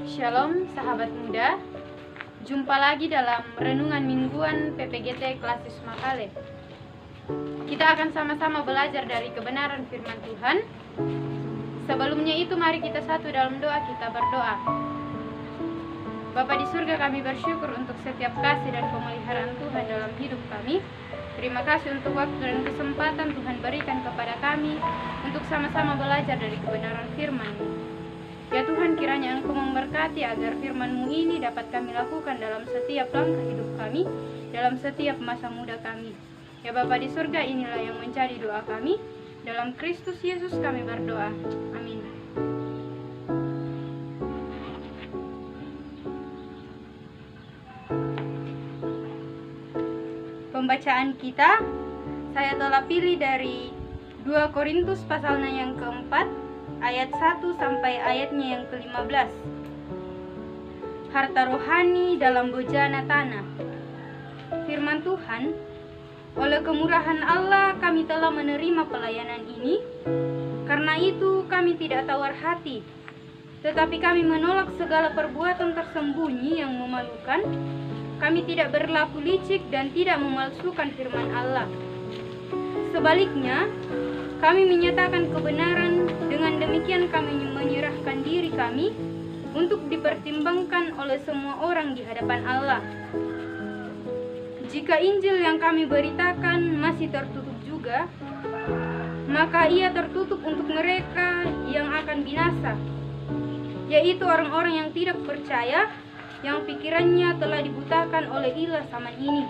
Shalom sahabat muda, jumpa lagi dalam renungan mingguan PPGT Klasis Makale. Kita akan sama-sama belajar dari kebenaran firman Tuhan. Sebelumnya itu mari kita satu dalam doa, kita berdoa. Bapa di surga, kami bersyukur untuk setiap kasih dan pemeliharaan Tuhan dalam hidup kami. Terima kasih untuk waktu dan kesempatan Tuhan berikan kepada kami untuk sama-sama belajar dari kebenaran firman-Mu. Ya Tuhan, kiranya Engkau memberkati agar firman-Mu ini dapat kami lakukan dalam setiap langkah hidup kami, dalam setiap masa muda kami. Ya Bapa di surga, inilah yang menjadi doa kami. Dalam Kristus Yesus kami berdoa. Amin. Pembacaan kita, saya telah pilih dari 2 Korintus pasalnya yang keempat, ayat 1 sampai ayatnya yang ke-15. Harta rohani dalam bejana tanah. Firman Tuhan, oleh kemurahan Allah kami telah menerima pelayanan ini. Karena itu kami tidak tawar hati, tetapi kami menolak segala perbuatan tersembunyi yang memalukan. Kami tidak berlaku licik dan tidak memalsukan firman Allah. Sebaliknya, kami menyatakan kebenaran. Dengan demikian kami menyerahkan diri kami untuk dipertimbangkan oleh semua orang di hadapan Allah. Jika Injil yang kami beritakan masih tertutup juga, maka ia tertutup untuk mereka yang akan binasa, yaitu orang-orang yang tidak percaya, yang pikirannya telah dibutakan oleh ilah zaman ini,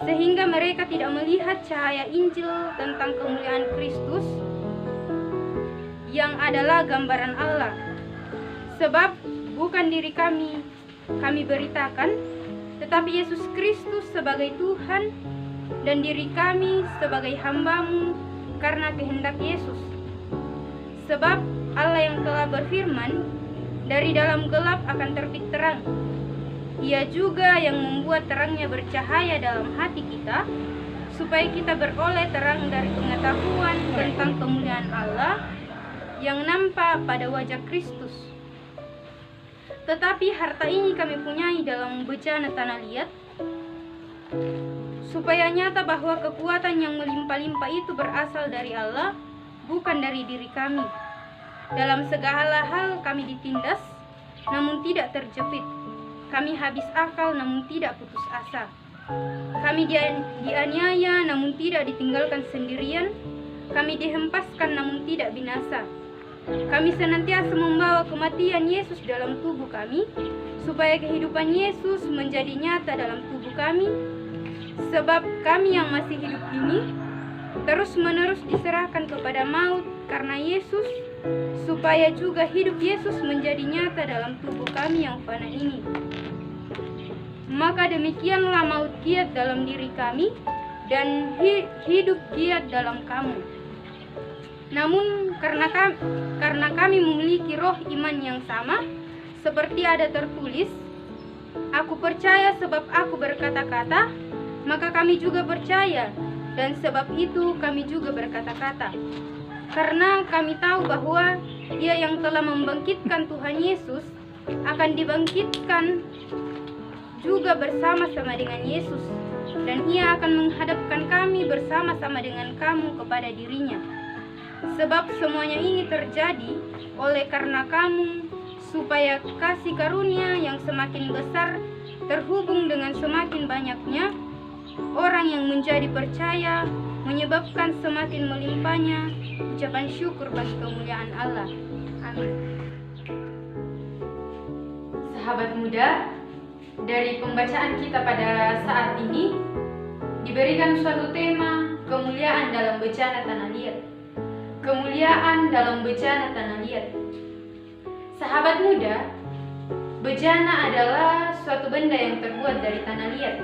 sehingga mereka tidak melihat cahaya Injil tentang kemuliaan Kristus, yang adalah gambaran Allah. Sebab bukan diri kami beritakan, tetapi Yesus Kristus sebagai Tuhan, dan diri kami sebagai hamba-Mu karena kehendak Yesus. Sebab Allah yang telah berfirman, dari dalam gelap akan terbit terang. Ia juga yang membuat terangnya bercahaya dalam hati kita, supaya kita beroleh terang dari pengetahuan tentang kemuliaan Allah yang nampak pada wajah Kristus. Tetapi harta ini kami punyai dalam bejana tanah liat, supaya nyata bahwa kekuatan yang melimpah-limpah itu berasal dari Allah, bukan dari diri kami. Dalam segala hal kami ditindas, namun tidak terjepit. Kami habis akal, namun tidak putus asa. Kami dianiaya, namun tidak ditinggalkan sendirian. Kami dihempaskan, namun tidak binasa. Kami senantiasa membawa kematian Yesus dalam tubuh kami, supaya kehidupan Yesus menjadi nyata dalam tubuh kami. Sebab kami yang masih hidup ini terus-menerus diserahkan kepada maut karena Yesus, supaya juga hidup Yesus menjadi nyata dalam tubuh kami yang fana ini. Maka demikianlah maut giat dalam diri kami, dan hidup giat dalam kamu. Namun karena kami memiliki roh iman yang sama, seperti ada tertulis, aku percaya sebab aku berkata-kata, maka kami juga percaya, dan sebab itu kami juga berkata-kata. Karena kami tahu bahwa Dia yang telah membangkitkan Tuhan Yesus akan dibangkitkan juga bersama-sama dengan Yesus, dan Ia akan menghadapkan kami bersama-sama dengan kamu kepada dirinya. Sebab semuanya ini terjadi oleh karena kamu, supaya kasih karunia yang semakin besar terhubung dengan semakin banyaknya orang yang menjadi percaya, menyebabkan semakin melimpahnya ucapan syukur bagi kemuliaan Allah. Amin. Sahabat muda, dari pembacaan kita pada saat ini diberikan suatu tema, kemuliaan dalam bejana tanah liat. Kemuliaan dalam bejana tanah liat. Sahabat muda, bejana adalah suatu benda yang terbuat dari tanah liat.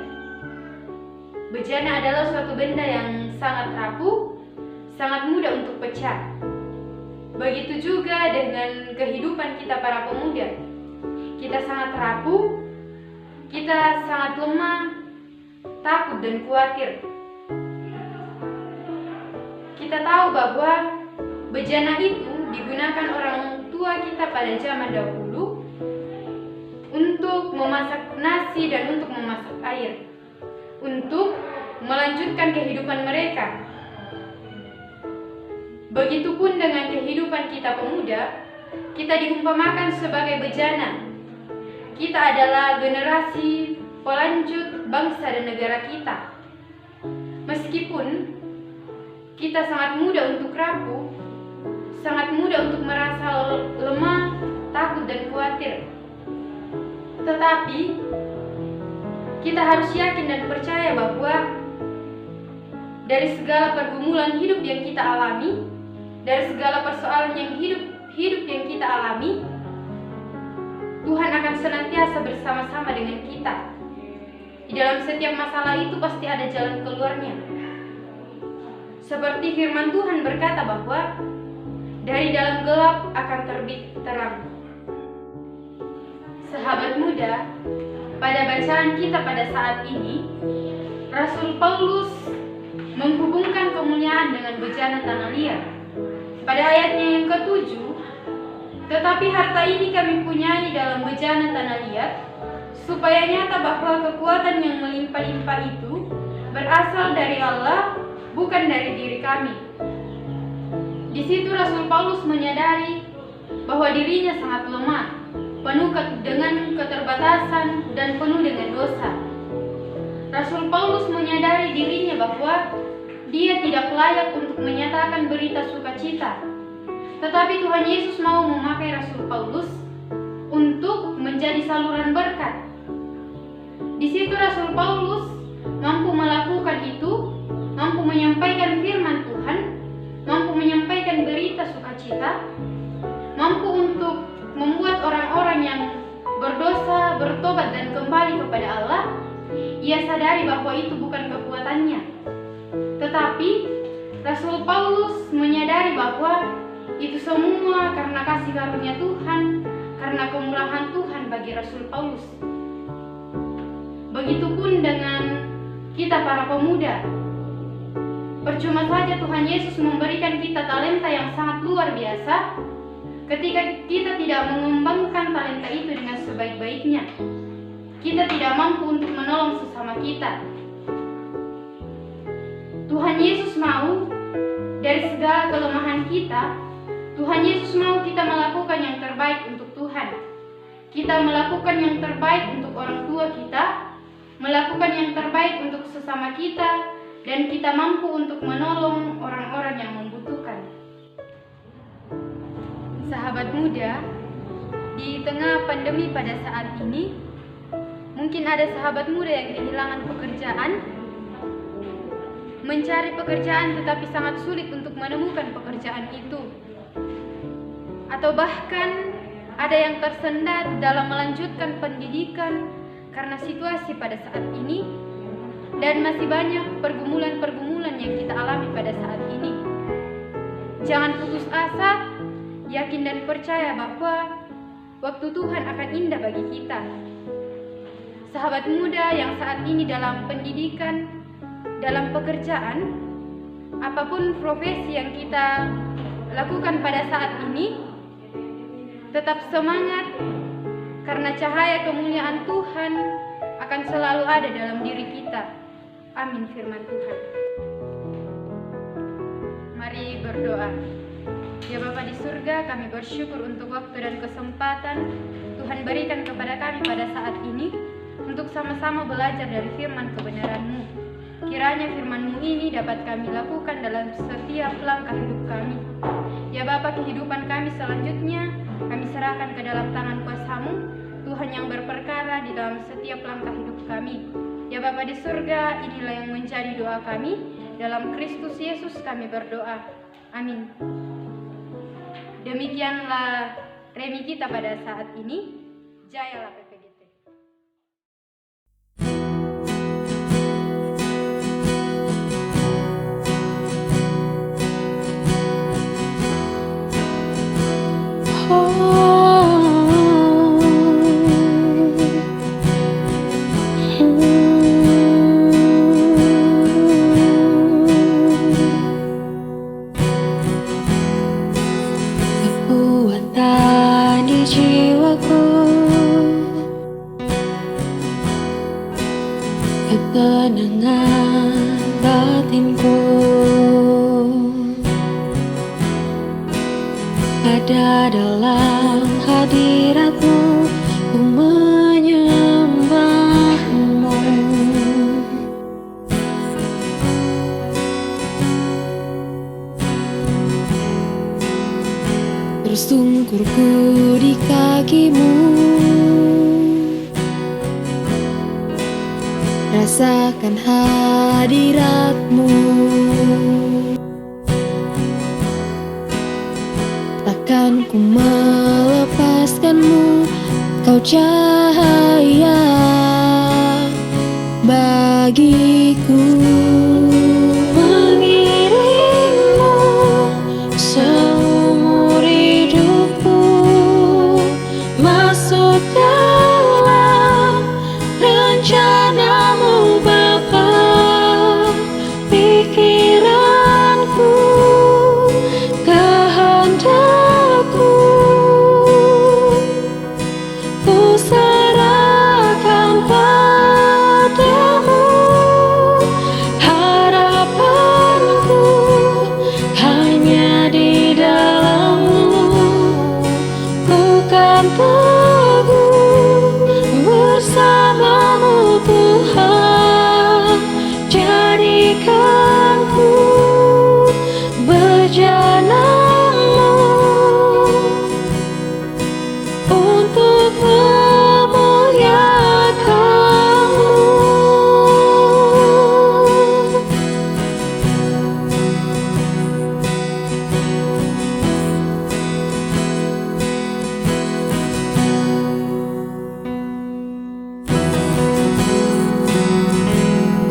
Bejana adalah suatu benda yang sangat rapuh, sangat mudah untuk pecah. Begitu juga dengan kehidupan kita para pemuda. Kita sangat rapuh, kita sangat lemah, takut dan khawatir. Kita tahu bahwa bejana itu digunakan orang tua kita pada zaman dahulu untuk memasak nasi dan untuk memasak air, untuk melanjutkan kehidupan mereka. Begitupun dengan kehidupan kita pemuda, kita diumpamakan sebagai bejana. Kita adalah generasi pelanjut bangsa dan negara kita. Meskipun kita sangat mudah untuk rapuh, sangat mudah untuk merasa lemah, takut dan khawatir. Tetapi kita harus yakin dan percaya bahwa dari segala pergumulan hidup yang kita alami, dari segala persoalan yang hidup yang kita alami, Tuhan akan senantiasa bersama-sama dengan kita. Di dalam setiap masalah itu pasti ada jalan keluarnya. Seperti firman Tuhan berkata bahwa dari dalam gelap akan terbit terang. Sahabat muda, pada bacaan kita pada saat ini, Rasul Paulus menghubungkan kemuliaan dengan bejana tanah liat. Pada ayatnya yang ke-7, tetapi harta ini kami punyai dalam bejana tanah liat, supaya nyata bahwa kekuatan yang melimpah-limpah itu berasal dari Allah, bukan dari diri kami. Di situ Rasul Paulus menyadari bahwa dirinya sangat lemah, penuh dengan keterbatasan dan penuh dengan dosa. Rasul Paulus menyadari dirinya bahwa dia tidak layak untuk menyatakan berita sukacita. Tetapi Tuhan Yesus mau memakai Rasul Paulus untuk menjadi saluran berkat. Di situ Rasul Paulus mampu melakukan itu, mampu menyampaikan firman Tuhan, mampu menyampaikan berita sukacita, mampu untuk membuat orang-orang yang berdosa bertobat dan kembali kepada Allah. Ia sadari bahwa itu bukan kekuatannya, tetapi Rasul Paulus menyadari bahwa itu semua karena kasih karunia Tuhan, karena kemurahan Tuhan bagi Rasul Paulus. Begitupun dengan kita para pemuda. Percuma saja Tuhan Yesus memberikan kita talenta yang sangat luar biasa ketika kita tidak mengembangkan talenta itu dengan sebaik-baiknya. Kita tidak mampu untuk menolong sesama kita. Tuhan Yesus mau dari segala kelemahan kita, Tuhan Yesus mau kita melakukan yang terbaik untuk Tuhan. Kita melakukan yang terbaik untuk orang tua kita, melakukan yang terbaik untuk sesama kita, dan kita mampu untuk menolong orang-orang yang membutuhkan. Sahabat muda, di tengah pandemi pada saat ini, mungkin ada sahabat muda yang kehilangan pekerjaan, mencari pekerjaan tetapi sangat sulit untuk menemukan pekerjaan itu. Atau bahkan ada yang tersendat dalam melanjutkan pendidikan karena situasi pada saat ini, dan masih banyak pergumulan-pergumulan yang kita alami pada saat ini. Jangan putus asa, yakin dan percaya bahwa waktu Tuhan akan indah bagi kita. Sahabat muda yang saat ini dalam pendidikan, dalam pekerjaan, apapun profesi yang kita lakukan pada saat ini, tetap semangat, karena cahaya kemuliaan Tuhan akan selalu ada dalam diri kita. Amin firman Tuhan. Mari berdoa. Ya Bapa di surga, kami bersyukur untuk waktu dan kesempatan Tuhan berikan kepada kami pada saat ini untuk sama-sama belajar dari firman kebenaran-Mu. Kiranya firman-Mu ini dapat kami lakukan dalam setiap langkah hidup kami. Ya Bapa, kehidupan kami selanjutnya kami serahkan ke dalam tangan kuasa-Mu, Tuhan yang berperkara di dalam setiap langkah hidup kami. Ya Bapa di surga, inilah yang menjadi doa kami. Dalam Kristus Yesus kami berdoa. Amin. Demikianlah remi kita pada saat ini. Jayalah PPGT. Kekuatan di jiwaku Ada dalam hadirat-Mu, ku menyembah-Mu. Tersungkurku di kaki-Mu, rasakan hadirat-Mu. Takkan ku melepaskan-Mu, Kau cahaya bagiku. Mengiringmu seumur hidupku, masuk dalam rencana-Mu Bapa. Pikiranku, kehendakku, ku serahkan padamu. Harapanku hanya di dalam-Mu, ku kan teguh bersama-Mu Tuhan. Jadikanku berjalan-Mu untuk memuliakan-Mu.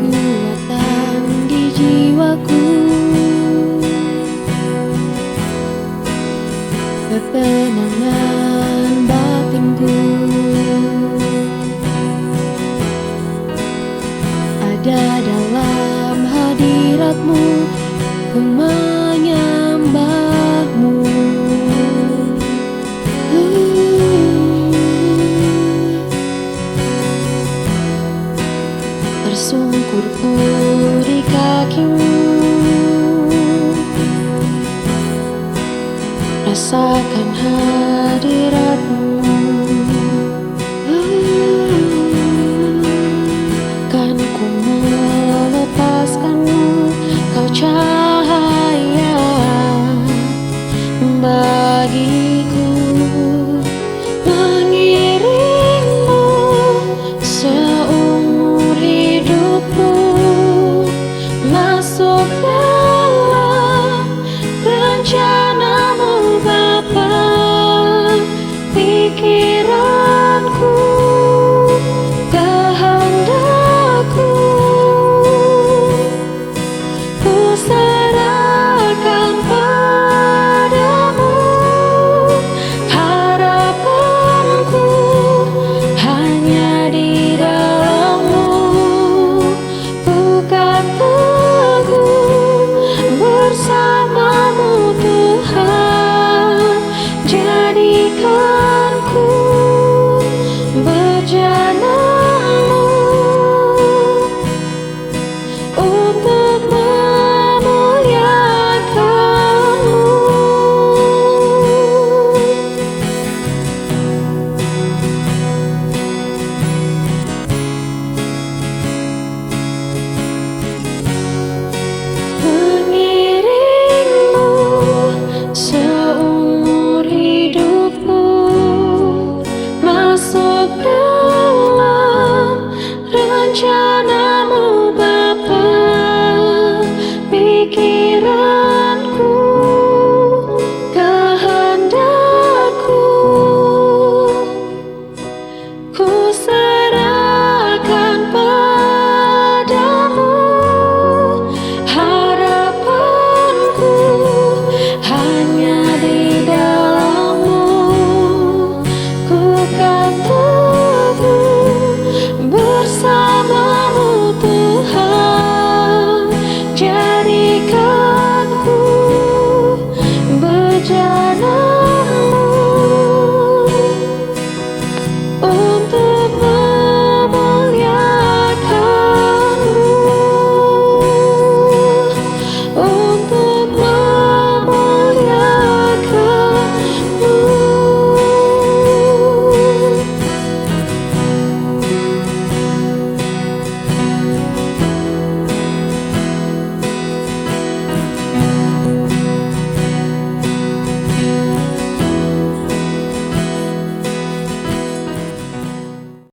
Kuatan di jiwaku, ketenangan batinku, ada dalam hadirat-Mu, ku menyembah-Mu. Tersungkurku di kaki-Mu, rasakan hadirat